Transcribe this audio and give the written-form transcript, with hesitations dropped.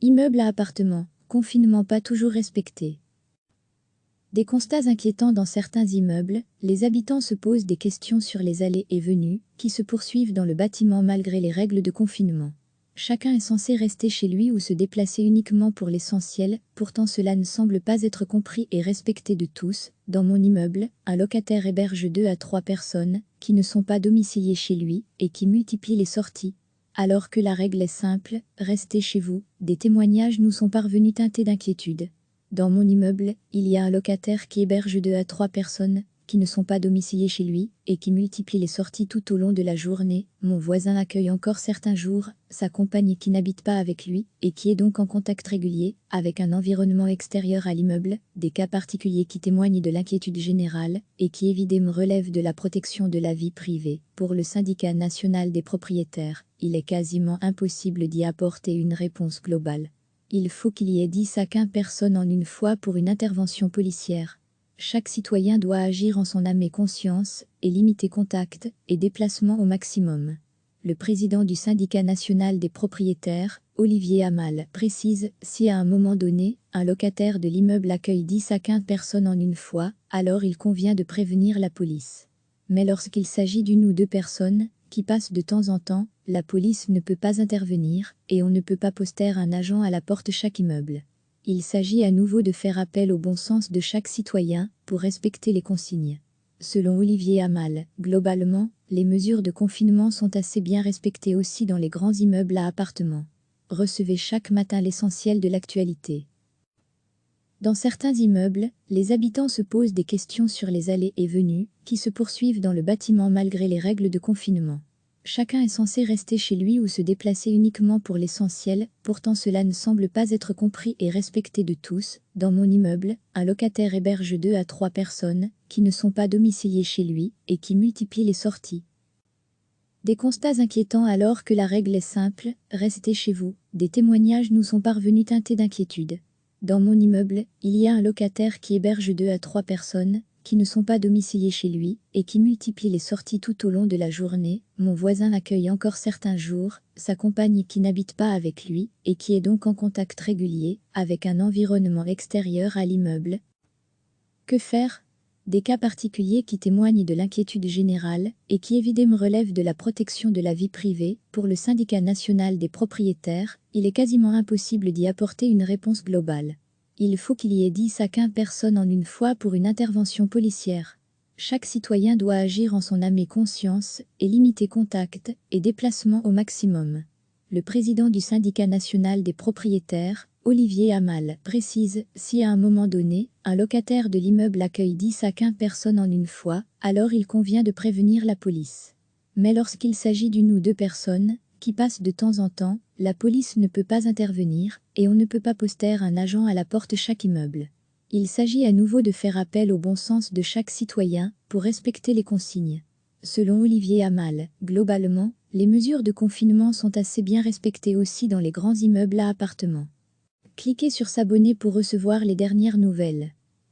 Immeuble à appartement, confinement pas toujours respecté. Des constats inquiétants dans certains immeubles, les habitants se posent des questions sur les allées et venues, qui se poursuivent dans le bâtiment malgré les règles de confinement. Chacun est censé rester chez lui ou se déplacer uniquement pour l'essentiel, pourtant cela ne semble pas être compris et respecté de tous. Dans mon immeuble, un locataire héberge 2 à 3 personnes, qui ne sont pas domiciliées chez lui, et qui multiplient les sorties. Alors que la règle est simple, restez chez vous, des témoignages nous sont parvenus teintés d'inquiétude. Dans mon immeuble, il y a un locataire qui héberge 2 à 3 personnes, qui ne sont pas domiciliées chez lui, et qui multiplie les sorties tout au long de la journée. Mon voisin accueille encore certains jours sa compagne qui n'habite pas avec lui, et qui est donc en contact régulier avec un environnement extérieur à l'immeuble, des cas particuliers qui témoignent de l'inquiétude générale, et qui évidemment relèvent de la protection de la vie privée. Pour le syndicat national des propriétaires, il est quasiment impossible d'y apporter une réponse globale. Il faut qu'il y ait 10 à 15 personnes en une fois pour une intervention policière. Chaque citoyen doit agir en son âme et conscience, et limiter contacts et déplacements au maximum. Le président du syndicat national des propriétaires, Olivier Amal, précise, si à un moment donné, un locataire de l'immeuble accueille 10 à 15 personnes en une fois, alors il convient de prévenir la police. Mais lorsqu'il s'agit d'une ou deux personnes, qui passent de temps en temps, la police ne peut pas intervenir, et on ne peut pas poster un agent à la porte de chaque immeuble. Il s'agit à nouveau de faire appel au bon sens de chaque citoyen, pour respecter les consignes. Selon Olivier Amal, globalement, les mesures de confinement sont assez bien respectées aussi dans les grands immeubles à appartements. Recevez chaque matin l'essentiel de l'actualité. Dans certains immeubles, les habitants se posent des questions sur les allées et venues, qui se poursuivent dans le bâtiment malgré les règles de confinement. Chacun est censé rester chez lui ou se déplacer uniquement pour l'essentiel, pourtant cela ne semble pas être compris et respecté de tous. Dans mon immeuble, un locataire héberge 2 à 3 personnes, qui ne sont pas domiciliées chez lui, et qui multiplient les sorties. Des constats inquiétants alors que la règle est simple, restez chez vous. Des témoignages nous sont parvenus teintés d'inquiétude. Dans mon immeuble, il y a un locataire qui héberge 2 à 3 personnes, qui ne sont pas domiciliées chez lui, et qui multiplient les sorties tout au long de la journée. Mon voisin accueille encore certains jours sa compagne qui n'habite pas avec lui, et qui est donc en contact régulier avec un environnement extérieur à l'immeuble. Que faire ? Des cas particuliers qui témoignent de l'inquiétude générale, et qui évidemment relèvent de la protection de la vie privée. Pour le syndicat national des propriétaires, il est quasiment impossible d'y apporter une réponse globale. Il faut qu'il y ait 10 à 15 personnes en une fois pour une intervention policière. Chaque citoyen doit agir en son âme et conscience, et limiter contacts et déplacements au maximum. Le président du syndicat national des propriétaires, Olivier Amal, précise, si à un moment donné, un locataire de l'immeuble accueille 10 à 15 personnes en une fois, alors il convient de prévenir la police. Mais lorsqu'il s'agit d'une ou deux personnes, qui passent de temps en temps, la police ne peut pas intervenir, et on ne peut pas poster un agent à la porte de chaque immeuble. Il s'agit à nouveau de faire appel au bon sens de chaque citoyen, pour respecter les consignes. Selon Olivier Amal, globalement, les mesures de confinement sont assez bien respectées aussi dans les grands immeubles à appartements. Cliquez sur s'abonner pour recevoir les dernières nouvelles.